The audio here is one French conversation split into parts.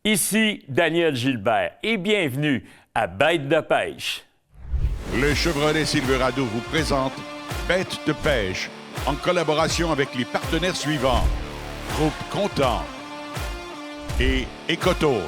Ici Daniel Gilbert et bienvenue à Bête de pêche. Le Chevrolet Silverado vous présente Bête de pêche en collaboration avec les partenaires suivants: Groupe Content et Ecotone.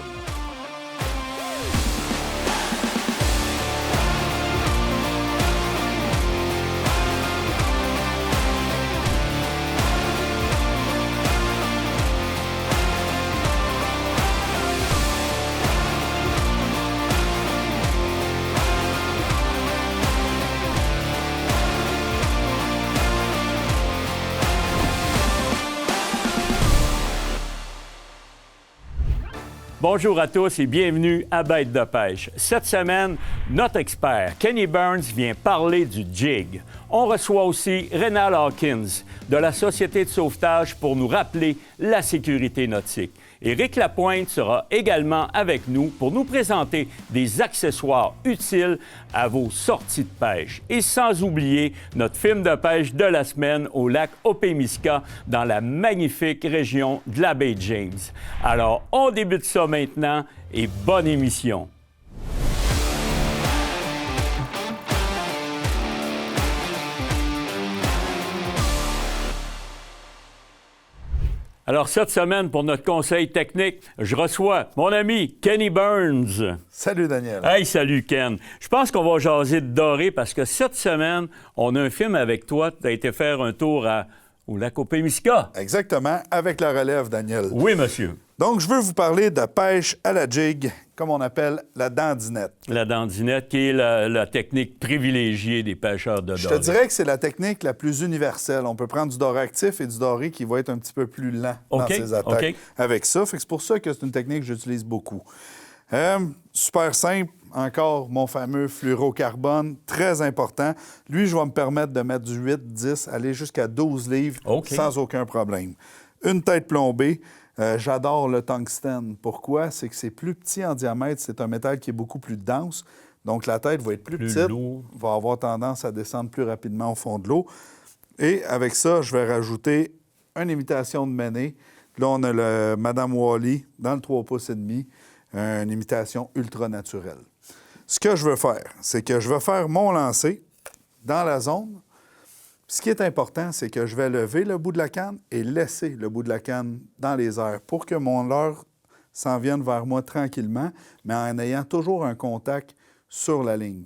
Bonjour à tous et bienvenue à Bête de pêche. Cette semaine, notre expert Kenny Burns vient parler du jig. On reçoit aussi Rénal Hawkins de la Société de sauvetage pour nous rappeler la sécurité nautique. Éric Lapointe sera également avec nous pour nous présenter des accessoires utiles à vos sorties de pêche. Et sans oublier notre film de pêche de la semaine au lac Opémisca dans la magnifique région de la baie James. Alors, on débute ça maintenant et bonne émission. Alors, cette semaine, pour notre conseil technique, je reçois mon ami Kenny Burns. Salut, Daniel. Hey, salut, Ken. Je pense qu'on va jaser de doré parce que cette semaine, on a un film avec toi. Tu as été faire un tour au lac Opémisca. Exactement, avec la relève, Daniel. Oui, monsieur. Donc, je veux vous parler de pêche à la jig, comme on appelle la dandinette. La dandinette, qui est la technique privilégiée des pêcheurs de doré. Je te dirais que c'est la technique la plus universelle. On peut prendre du doré actif et du doré qui va être un petit peu plus lent dans ses attaques avec ça. Fait que c'est pour ça que c'est une technique que j'utilise beaucoup. Super simple. Encore, mon fameux fluorocarbone, très important. Lui, je vais me permettre de mettre du 8, 10, aller jusqu'à 12 livres sans aucun problème. Une tête plombée. J'adore le tungstène. Pourquoi? C'est que c'est plus petit en diamètre. C'est un métal qui est beaucoup plus dense. Donc, la tête va être plus petite, lourd. Va avoir tendance à descendre plus rapidement au fond de l'eau. Et avec ça, je vais rajouter une imitation de Méné. Là, on a le Madame Wally dans le 3 pouces et demi, une imitation ultra naturelle. Ce que je veux faire, c'est que je vais faire mon lancer dans la zone. Ce qui est important, c'est que je vais lever le bout de la canne et laisser le bout de la canne dans les airs pour que mon leurre s'en vienne vers moi tranquillement, mais en ayant toujours un contact sur la ligne.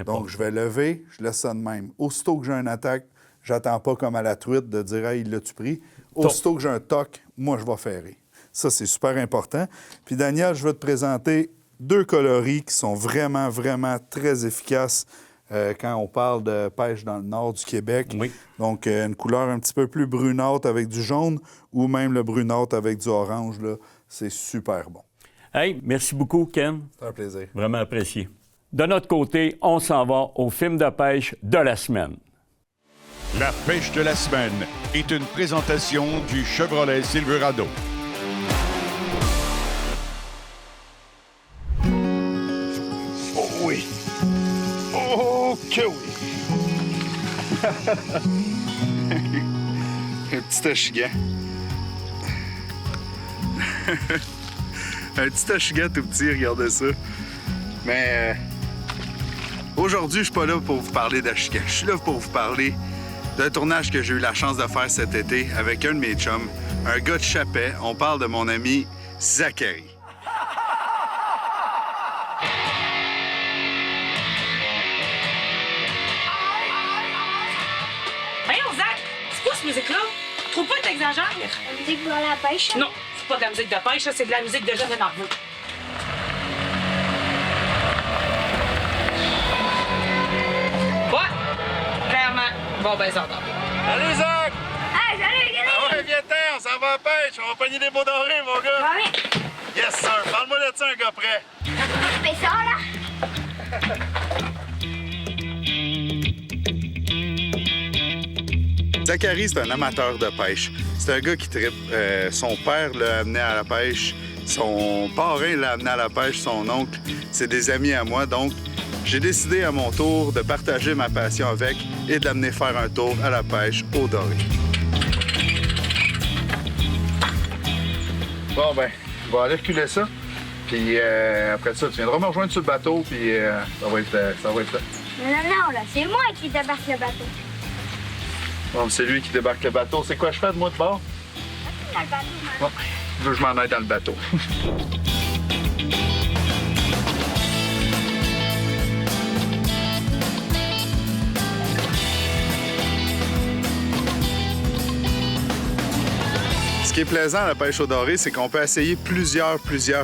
Donc, je vais lever, je laisse ça de même. Aussitôt que j'ai une attaque, j'attends pas comme à la truite de dire « Hey, il l'a-tu pris? » Aussitôt que j'ai un toc, moi, je vais ferrer. Ça, c'est super important. Puis, Daniel, je vais te présenter 2 coloris qui sont vraiment, vraiment très efficaces quand on parle de pêche dans le nord du Québec. Oui. Donc, une couleur un petit peu plus brunâtre avec du jaune ou même le brunâtre avec du orange, là, c'est super bon. Hey, merci beaucoup, Ken. C'est un plaisir. Vraiment apprécié. De notre côté, on s'en va au film de pêche de la semaine. La pêche de la semaine est une présentation du Chevrolet Silverado. Oh oui! Oh que oui! Un petit achigan. Un petit achigan tout petit, regardez ça. Mais aujourd'hui, je suis pas là pour vous parler d'achigan. Je suis là pour vous parler d'un tournage que j'ai eu la chance de faire cet été avec un de mes chums, un gars de Chapet. On parle de mon ami Zachary. Voyons, Zach, c'est quoi cette musique-là? Trouve pas que t'exagères? La musique pour la pêche? Non, c'est pas de la musique de pêche, ça, c'est de la musique de jeune nerveux. Ouais, clairement. Bon, ben, ça va. Salut, Zach! Hey, salut, Kenny! Ah ouais, viens-t'en, on s'en va à la pêche. On va pogner des beaux dorés, mon gars. Va bien. Yes, sir. Parle-moi de ça, un gars prêt. Fais ça, là! Zachary, c'est un amateur de pêche. C'est un gars qui trippe. Son père l'a amené à la pêche. Son parrain l'a amené à la pêche, son oncle. C'est des amis à moi, donc j'ai décidé à mon tour de partager ma passion avec et de l'amener faire un tour à la pêche au doré. Bon, ben, Je vais aller reculer ça. Puis après ça, tu viendras me rejoindre sur le bateau, puis ça va être fait. Non, là, c'est moi qui débarque le bateau. Bon, c'est lui qui débarque le bateau. C'est quoi je fais de moi de bord? Dans le bateau, Bon, je veux que je m'en aille dans le bateau. Ce qui est plaisant à la pêche au doré, c'est qu'on peut essayer plusieurs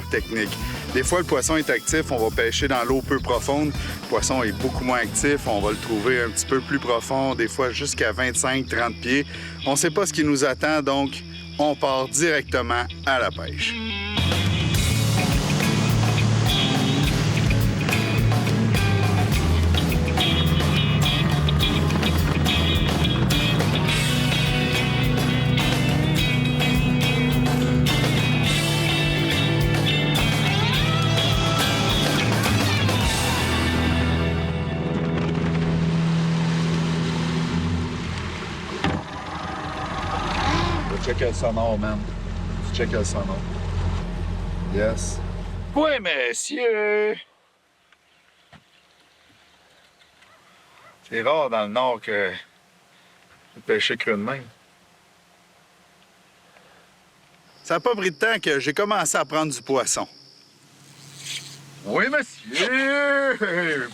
techniques. Des fois, le poisson est actif, on va pêcher dans l'eau peu profonde. Le poisson est beaucoup moins actif, on va le trouver un petit peu plus profond, des fois jusqu'à 25-30 pieds. On ne sait pas ce qui nous attend, donc on part directement à la pêche. Check le sonore, man. Check le sonore. Yes. Oui, messieurs! C'est rare dans le Nord que de pêcher cru de même. Ça n'a pas pris de temps que j'ai commencé à prendre du poisson. Oui, monsieur!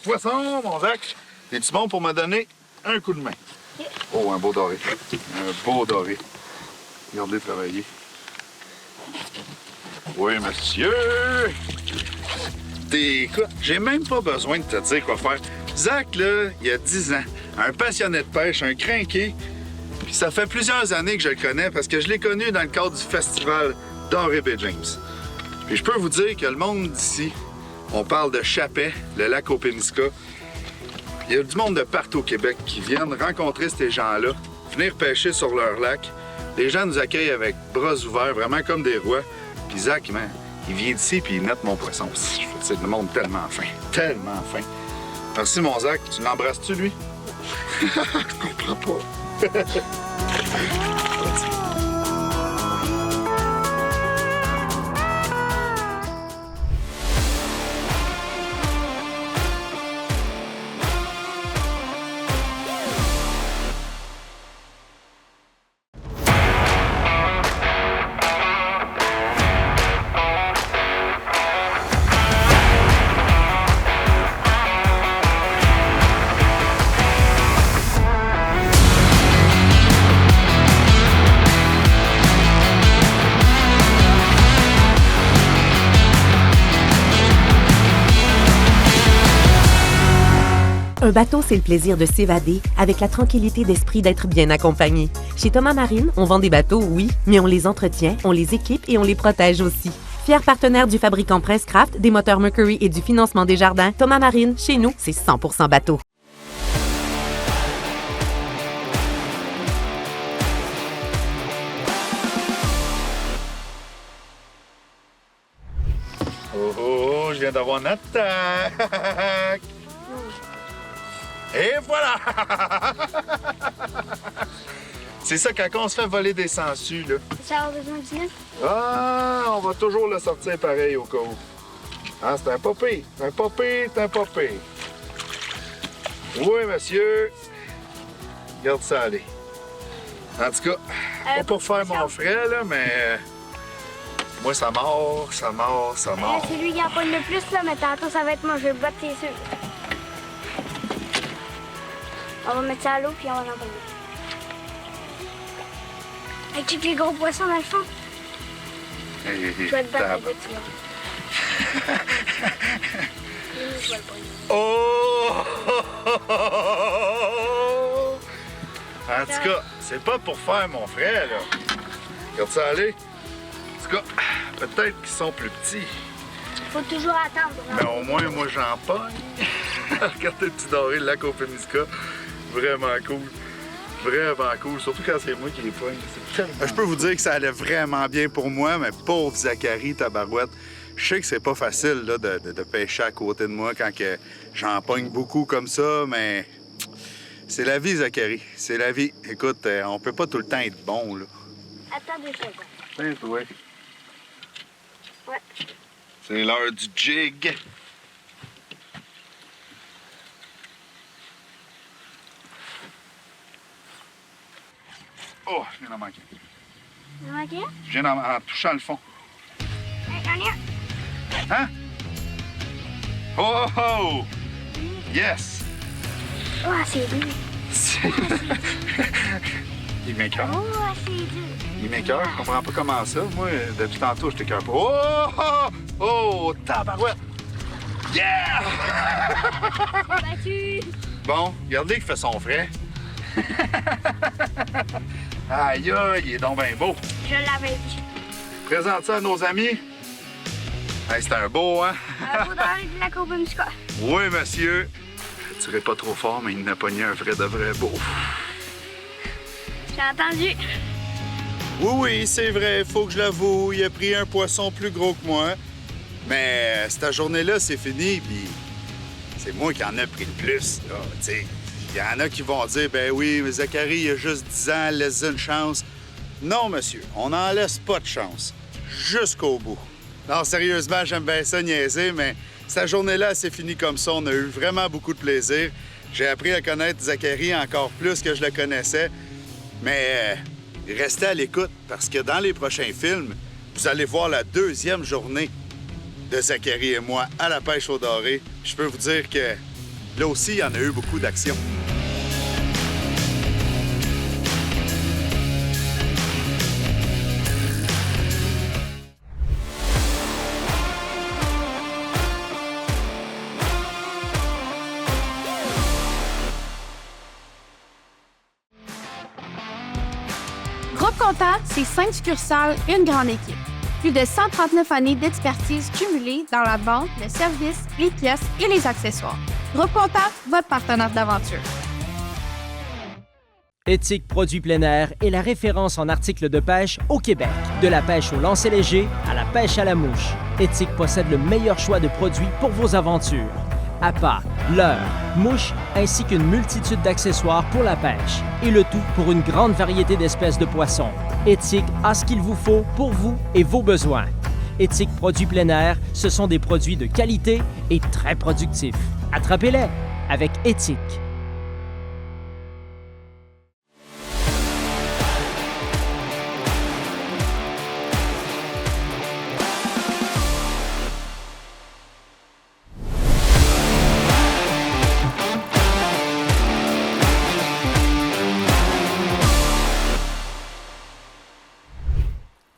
Poisson, mon Zach! Es-tu bon pour me donner un coup de main? Oh, un beau doré. Un beau doré. Regardez travailler. Oui, monsieur! Écoute, j'ai même pas besoin de te dire quoi faire. Zach, là, il y a 10 ans, un passionné de pêche, un crinqué. Puis ça fait plusieurs années que je le connais parce que je l'ai connu dans le cadre du festival Doré Bay James. Puis je peux vous dire que le monde d'ici, on parle de Chapet, le lac au Pénisca. Il y a du monde de partout au Québec qui viennent rencontrer ces gens-là, venir pêcher sur leur lac. Les gens nous accueillent avec bras ouverts, vraiment comme des rois. Puis Zach, man, il vient d'ici puis il note mon poisson. C'est le monde tellement fin, tellement fin. Merci, mon Zach. Tu l'embrasses-tu, lui? Je comprends pas. Un bateau, c'est le plaisir de s'évader avec la tranquillité d'esprit d'être bien accompagné. Chez Thomas Marine, on vend des bateaux, oui, mais on les entretient, on les équipe et on les protège aussi. Fier partenaire du fabricant Princecraft, des moteurs Mercury et du financement des jardins, Thomas Marine, chez nous, c'est 100% bateau. Oh, je viens d'avoir une attaque! Et voilà! C'est ça, quand on se fait voler des sangsues, là. Ça a besoin de neuf? Ah, on va toujours le sortir pareil au cas où. Ah, c'est un popé. Un popé, c'est un popé. Oui, monsieur. Regarde ça aller. En tout cas, pas pour faire mon frais, là, mais... moi, ça mord, ça mord, ça mord. C'est lui qui en pogne le plus, là, mais tantôt, ça va être moi. Je vais le battre, c'est sûr. On va mettre ça à l'eau, puis on va l'envoyer. Avec tous les gros poissons dans le fond. Je vais te battre avec tu vois. Je vais le prendre. Oh! En tout cas, c'est pas pour faire mon frère, là. Regarde ça aller. En tout cas, peut-être qu'ils sont plus petits. Faut toujours attendre. Mais au moins, moi, j'en pogne. Regardez le petit doré, le lac au Pénisca. Vraiment cool. Vraiment cool. Surtout quand c'est moi qui les pogne. Je peux vous dire que ça allait vraiment bien pour moi, mais pauvre Zachary, tabarouette. Je sais que c'est pas facile là, de pêcher à côté de moi quand que j'en pogne beaucoup comme ça, mais c'est la vie, Zachary. C'est la vie. Écoute, on peut pas tout le temps être bon, là. Attends 2 secondes. Tiens, toi. Ouais. C'est l'heure du jig. Oh, je viens d'en manquer. Ok? Je viens en touchant le fond. J'en ai un. Hein? Oh, oh, oh! Yes! Oh, c'est dur. Il m'écoeure. Oh, c'est dur. Il m'écoeure. Je comprends pas comment ça. Moi, depuis tantôt, je t'écoeure pas. Oh! Oh! Oh! Tabarouette! Yeah! Battu. Bon, regardez qu'il fait son frais. Aïe, aïe, il est donc bien beau. Je l'avais dit. Présente ça à nos amis. Hey, c'est un beau, hein? Un beau dans de la courbe musculaire. Oui, monsieur. Je tirais pas trop fort, mais il n'a pogné un vrai de vrai beau. J'ai entendu. Oui, c'est vrai, faut que je l'avoue. Il a pris un poisson plus gros que moi. Mais cette journée-là, c'est fini, puis c'est moi qui en ai pris le plus, là, tu sais. Il y en a qui vont dire, ben oui, mais Zachary, il a juste 10 ans, laisse une chance. Non, monsieur, on n'en laisse pas de chance. Jusqu'au bout. Non, sérieusement, j'aime bien ça niaiser, mais cette journée-là, c'est fini comme ça. On a eu vraiment beaucoup de plaisir. J'ai appris à connaître Zachary encore plus que je le connaissais. Mais restez à l'écoute, parce que dans les prochains films, vous allez voir la deuxième journée de Zachary et moi à la pêche au doré. Je peux vous dire que là aussi, il y en a eu beaucoup d'action. Groupe Comptable, c'est 5 succursales, une grande équipe. Plus de 139 années d'expertise cumulée dans la vente, le service, les pièces et les accessoires. Groupe Comptable, votre partenaire d'aventure. Éthique Produits plein air est la référence en articles de pêche au Québec. De la pêche au lancer léger à la pêche à la mouche, Éthique possède le meilleur choix de produits pour vos aventures. Appât, leurre, mouches, ainsi qu'une multitude d'accessoires pour la pêche. Et le tout pour une grande variété d'espèces de poissons. Éthique a ce qu'il vous faut pour vous et vos besoins. Éthique Produits plein air, ce sont des produits de qualité et très productifs. Attrapez-les avec Éthique.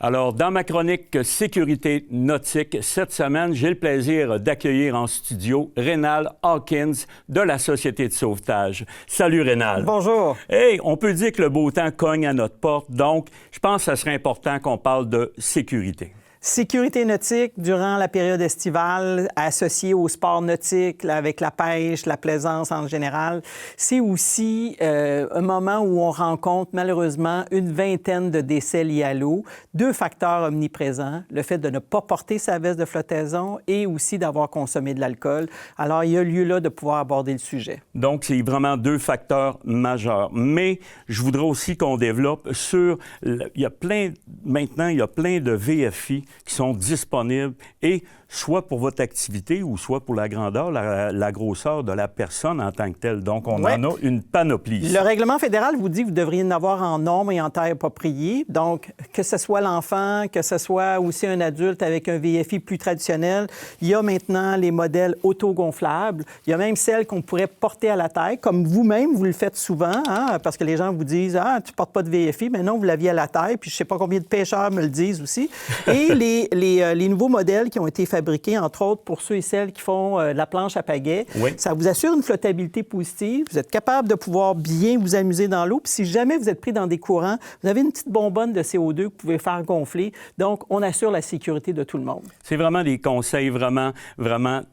Alors, dans ma chronique Sécurité nautique, cette semaine, j'ai le plaisir d'accueillir en studio Rénal Hawkins de la Société de sauvetage. Salut Rénal. Bonjour. Hey, on peut dire que le beau temps cogne à notre porte, donc je pense que ça serait important qu'on parle de sécurité. Sécurité nautique durant la période estivale, associée au sport nautique, avec la pêche, la plaisance en général, c'est aussi un moment où on rencontre malheureusement une vingtaine de décès liés à l'eau. 2 facteurs omniprésents, le fait de ne pas porter sa veste de flottaison et aussi d'avoir consommé de l'alcool. Alors, il y a lieu là de pouvoir aborder le sujet. Donc, c'est vraiment 2 facteurs majeurs. Mais je voudrais aussi qu'on développe sur... Il y a plein de VFI qui sont disponibles et soit pour votre activité ou soit pour la grandeur, la grosseur de la personne en tant que telle. Donc, on en a une panoplie. Le règlement fédéral vous dit que vous devriez en avoir en nombre et en taille appropriée. Donc, que ce soit l'enfant, que ce soit aussi un adulte avec un VFI plus traditionnel, il y a maintenant les modèles autogonflables. Il y a même celles qu'on pourrait porter à la tête, comme vous-même, vous le faites souvent, hein, parce que les gens vous disent « Ah, tu portes pas de VFI. » Mais non, vous l'aviez à la tête, puis je sais pas combien de pêcheurs me le disent aussi. Et les nouveaux modèles qui ont été fabriqués, entre autres pour ceux et celles qui font de la planche à pagaie. Oui. Ça vous assure une flottabilité positive. Vous êtes capable de pouvoir bien vous amuser dans l'eau. Puis si jamais vous êtes pris dans des courants, vous avez une petite bonbonne de CO2 que vous pouvez faire gonfler. Donc, on assure la sécurité de tout le monde. C'est vraiment des conseils vraiment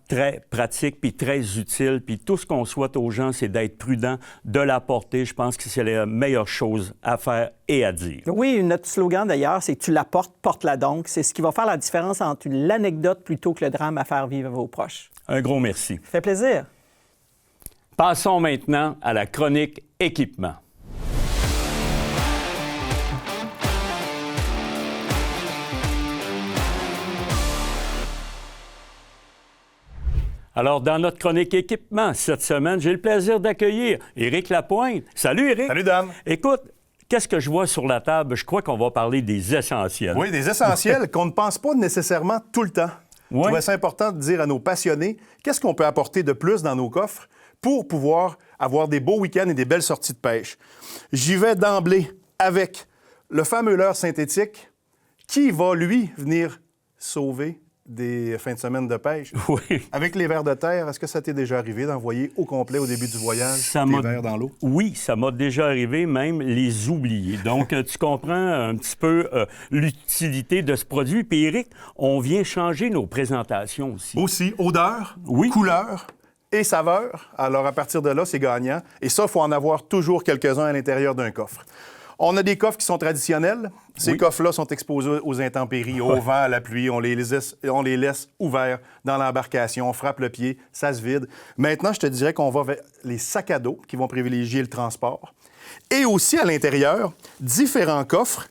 très pratiques puis très utiles. Puis tout ce qu'on souhaite aux gens, c'est d'être prudent, de la porter. Je pense que c'est la meilleure chose à faire et à dire. Oui, notre slogan d'ailleurs, c'est « Tu la portes, porte-la donc ». C'est ce qui va faire la différence entre l'anecdote plutôt que le drame à faire vivre à vos proches. Un gros merci. Ça fait plaisir. Passons maintenant à la chronique équipement. Alors, dans notre chronique équipement, cette semaine, j'ai le plaisir d'accueillir Éric Lapointe. Salut, Éric. Salut, Dan. Écoute, qu'est-ce que je vois sur la table? Je crois qu'on va parler des essentiels. Oui, des essentiels qu'on ne pense pas nécessairement tout le temps. Oui. Je trouvais ça important de dire à nos passionnés qu'est-ce qu'on peut apporter de plus dans nos coffres pour pouvoir avoir des beaux week-ends et des belles sorties de pêche. J'y vais d'emblée avec le fameux leurre synthétique qui va, lui, venir sauver des fins de semaine de pêche. Oui. Avec les vers de terre, est-ce que ça t'est déjà arrivé d'envoyer au complet au début du voyage tes vers dans l'eau? Oui, ça m'a déjà arrivé, même les oublier. Donc, tu comprends un petit peu l'utilité de ce produit. Puis, Éric, on vient changer nos présentations aussi. Aussi, odeur, Oui. couleur et saveur. Alors, à partir de là, c'est gagnant. Et ça, il faut en avoir toujours quelques-uns à l'intérieur d'un coffre. On a des coffres qui sont traditionnels. Ces coffres-là sont exposés aux intempéries, au vent, à la pluie. On les laisse ouverts dans l'embarcation. On frappe le pied, ça se vide. Maintenant, je te dirais qu'on va vers les sacs à dos qui vont privilégier le transport. Et aussi, à l'intérieur, différents coffres.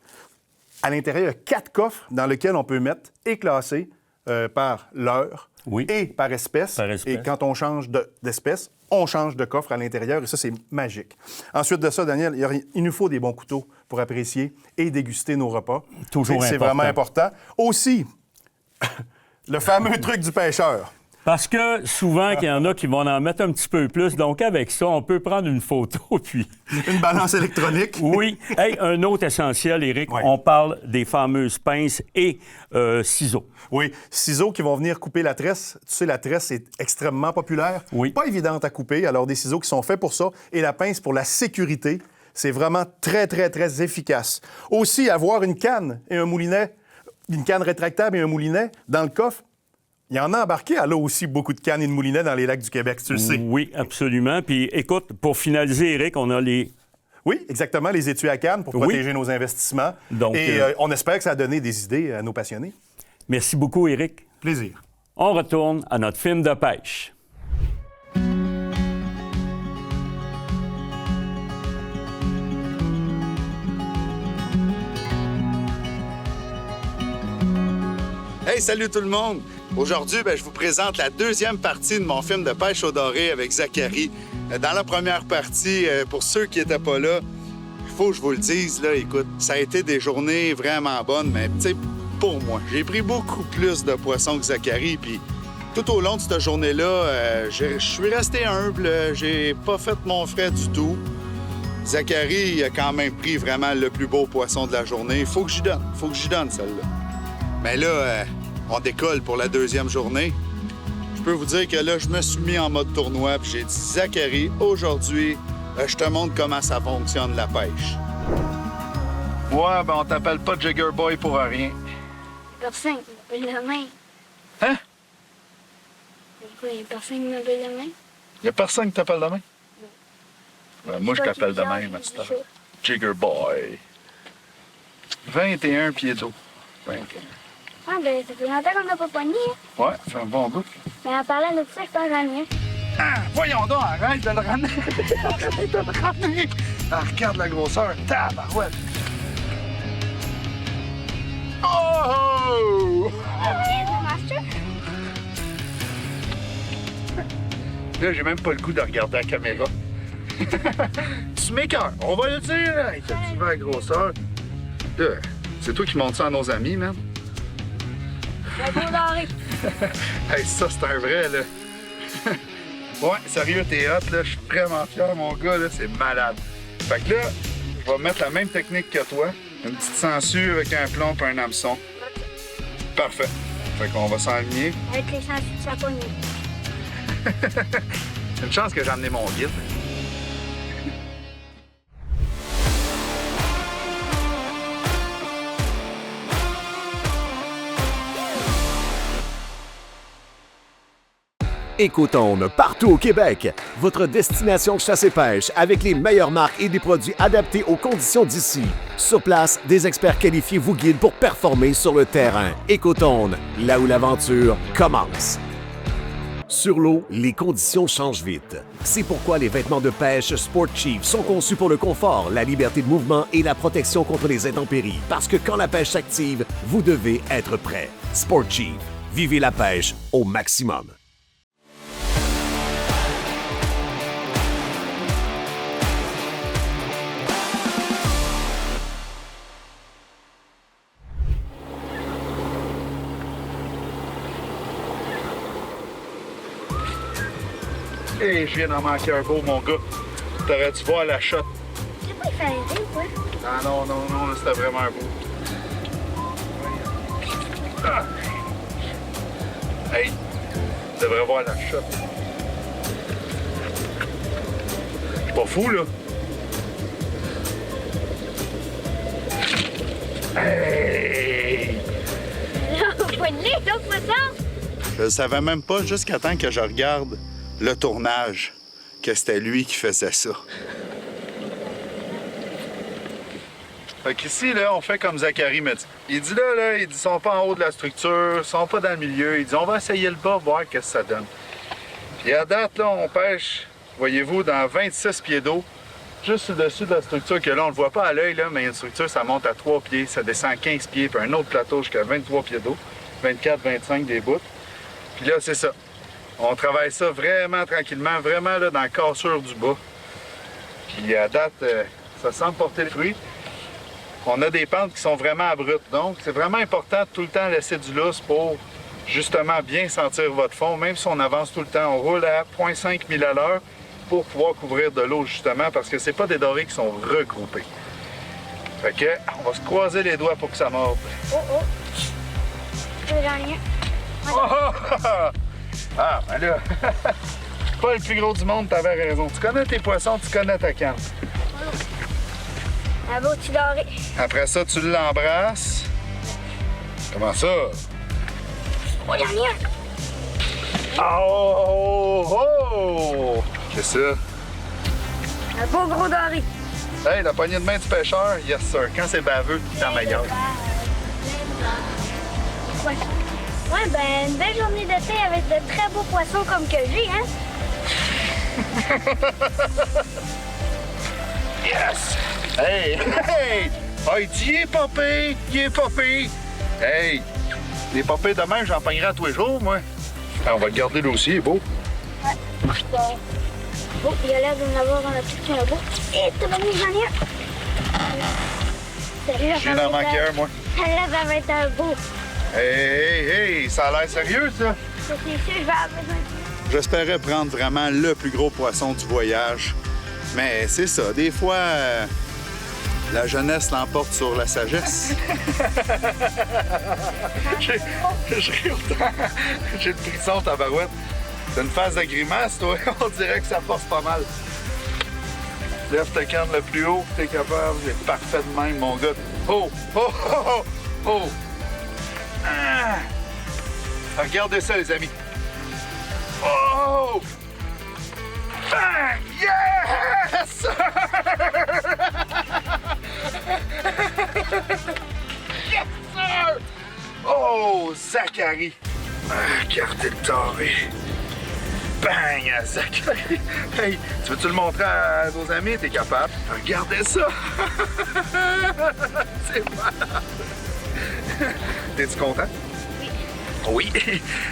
À l'intérieur, il y a 4 coffres dans lesquels on peut mettre et classer par l'heure et par espèce. Et quand on change d'espèce, on change de coffre à l'intérieur et ça, c'est magique. Ensuite de ça, Daniel, il nous faut des bons couteaux pour apprécier et déguster nos repas. Toujours c'est vraiment important. Aussi, le fameux truc du pêcheur. Parce que souvent, qu'il y en a qui vont en mettre un petit peu plus. Donc, avec ça, on peut prendre une photo, puis... Une balance électronique. Oui. Hey, un autre essentiel, Éric, on parle des fameuses pinces et ciseaux. Oui, ciseaux qui vont venir couper la tresse. Tu sais, la tresse est extrêmement populaire. Oui. Pas évidente à couper, alors des ciseaux qui sont faits pour ça. Et la pince pour la sécurité, c'est vraiment très, très, très efficace. Aussi, avoir une canne et un moulinet, une canne rétractable et un moulinet dans le coffre, il y en a embarqué, elle a aussi beaucoup de cannes et de moulinets dans les lacs du Québec, tu le sais. Oui, absolument. Puis écoute, pour finaliser, Éric, on a les... Oui, exactement, les étuis à canne pour protéger nos investissements. Donc, et on espère que ça a donné des idées à nos passionnés. Merci beaucoup, Éric. Plaisir. On retourne à notre film de pêche. Hey, salut tout le monde! Aujourd'hui, je vous présente la deuxième partie de mon film de pêche au doré avec Zachary. Dans la première partie, pour ceux qui n'étaient pas là, il faut que je vous le dise, là, écoute, ça a été des journées vraiment bonnes, mais tu sais, pour moi, j'ai pris beaucoup plus de poissons que Zachary, puis tout au long de cette journée-là, je suis resté humble, j'ai pas fait mon frais du tout. Zachary, il a quand même pris vraiment le plus beau poisson de la journée. Faut que j'y donne celle-là. Mais là, on décolle pour la deuxième journée. Je peux vous dire que là, je me suis mis en mode tournoi puis j'ai dit, Zachary, aujourd'hui, je te montre comment ça fonctionne la pêche. Ouais, on t'appelle pas Jigger Boy pour rien. Personne qui m'appelle demain. Hein? Il y a personne qui m'appelle demain. Y a personne qui t'appelle demain? Non. Moi, je t'appelle demain, Master. Jigger Boy. 21 pieds d'eau. 21. Ah, ça fait longtemps qu'on n'a pas pogné. Ouais, c'est un bon bout. Mais en parlant de ça, je pense que j'en ai un. Ah, voyons donc, arrête de le ramener. Arrête de le ramener. Ah, regarde la grosseur. Tabarouette. Oh! Là, j'ai même pas le goût de regarder la caméra. Tu m'écoeures, on va le dire. Hey, tu vois la grosseur. Là, c'est toi qui montes ça à nos amis, man. Hey, ça, c'est un vrai, là. Ouais, sérieux, t'es hot, là. Je suis vraiment fier, mon gars, là. C'est malade. Fait que là, je vais mettre la même technique que toi. Une petite sangsue avec un plomb et un hameçon. Parfait. Fait qu'on va s'enligner. Avec les sangsues de sa poignée. Une chance que j'ai amené mon guide. Écotone, partout au Québec. Votre destination chasse et pêche avec les meilleures marques et des produits adaptés aux conditions d'ici. Sur place, des experts qualifiés vous guident pour performer sur le terrain. Écotone, là où l'aventure commence. Sur l'eau, les conditions changent vite. C'est pourquoi les vêtements de pêche Sport Chief sont conçus pour le confort, la liberté de mouvement et la protection contre les intempéries. Parce que quand la pêche s'active, vous devez être prêt. Sport Chief, vivez la pêche au maximum. Hey, je viens d'en manquer un beau, mon gars. T'aurais dû voir la shot. C'est pas, il fait rire, quoi. Ah non, c'était vraiment un beau. Ah. Hey, tu devrais voir la shot. Je suis pas fou, là. Hey! Pas de lait, donc, poisson! Je savais même pas jusqu'à temps que je regarde le tournage que c'était lui qui faisait ça. Fait qu'ici, là, on fait comme Zachary me dit. Il dit là, ils sont pas en haut de la structure, ils sont pas dans le milieu. Il dit, on va essayer le bas, voir qu'est-ce que ça donne. Puis à date, là, on pêche, voyez-vous, dans 26 pieds d'eau, juste au-dessus de la structure, que là, on le voit pas à l'œil, là, mais une structure, ça monte à 3 pieds, ça descend à 15 pieds, puis un autre plateau jusqu'à 23 pieds d'eau, 24, 25 des bouts. Puis là, c'est ça. On travaille ça vraiment tranquillement, vraiment là, dans la cassure du bas. Puis à date, ça semble porter le fruit. On a des pentes qui sont vraiment abruptes. Donc, c'est vraiment important de tout le temps laisser du lousse pour justement bien sentir votre fond. Même si on avance tout le temps, on roule à 0.5 000 à l'heure pour pouvoir couvrir de l'eau, justement, parce que c'est pas des dorés qui sont regroupés. Fait que, on va se croiser les doigts pour que ça morde. Oh, oh. J'en ai un. Ah, ben là, pas le plus gros du monde, t'avais raison. Tu connais tes poissons, tu connais ta canne. Un beau petit doré. Après ça, tu l'embrasses. Comment ça? Oh, j'en ai un. Oh, oh, oh! Qu'est-ce que Un beau gros doré. c'est? Hey, la poignée de main du pêcheur, yes sir. Quand c'est baveux, c'est la meilleure. Ouais. Ouais, ben, une belle journée d'été avec de très beaux poissons comme que j'ai, hein? Yes! Hey! Hey! Ah, il dit, il est popé! Il est popé! Hey! Les popés de même, j'en pognerai à tous les jours, moi. Ah, on va le garder là aussi, il est beau. Ouais. Bon, il a l'air d'en avoir un petit qui est beau. Et t'as mis, j'en ai un. J'ai d'en manquer un, moi. Là, ça va être un beau. Hey, ça a l'air sérieux, ça? C'est sûr, je vais avoir besoin. J'espérais prendre vraiment le plus gros poisson du voyage. Mais c'est ça, des fois, la jeunesse l'emporte sur la sagesse. J'ai autant. J'ai le frisson, tabarouette. C'est une phase de grimace, toi. On dirait que ça force pas mal. Lève ta canne le plus haut, t'es capable. C'est parfait de même, mon gars. Oh! Oh! Oh! Oh! Oh! Ah! Regardez ça, les amis. Oh! Bang! Yes! Yes, sir! Oh, Zachary! Ah, regardez le doré. Bang! À Zachary! Hey, tu veux-tu le montrer à nos amis? T'es capable? Regardez ça! C'est malade! T'es-tu content? Oui.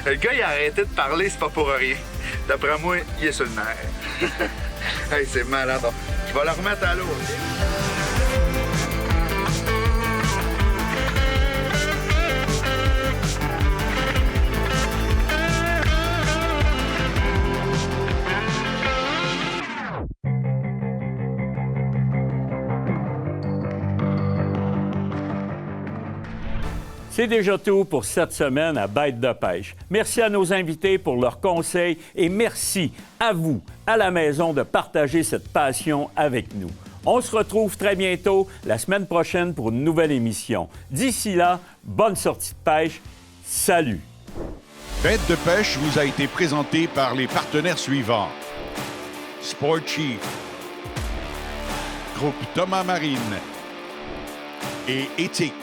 Le gars, il a arrêté de parler, c'est pas pour rien. D'après moi, il est sur le nerf. Hey, c'est malade. Je vais le remettre à l'eau. C'est déjà tout pour cette semaine à Bête de pêche. Merci à nos invités pour leurs conseils et merci à vous, à la maison, de partager cette passion avec nous. On se retrouve très bientôt, la semaine prochaine, pour une nouvelle émission. D'ici là, bonne sortie de pêche. Salut! Bête de pêche vous a été présenté par les partenaires suivants. Sport Chief, Groupe Thomas Marine et Éthique.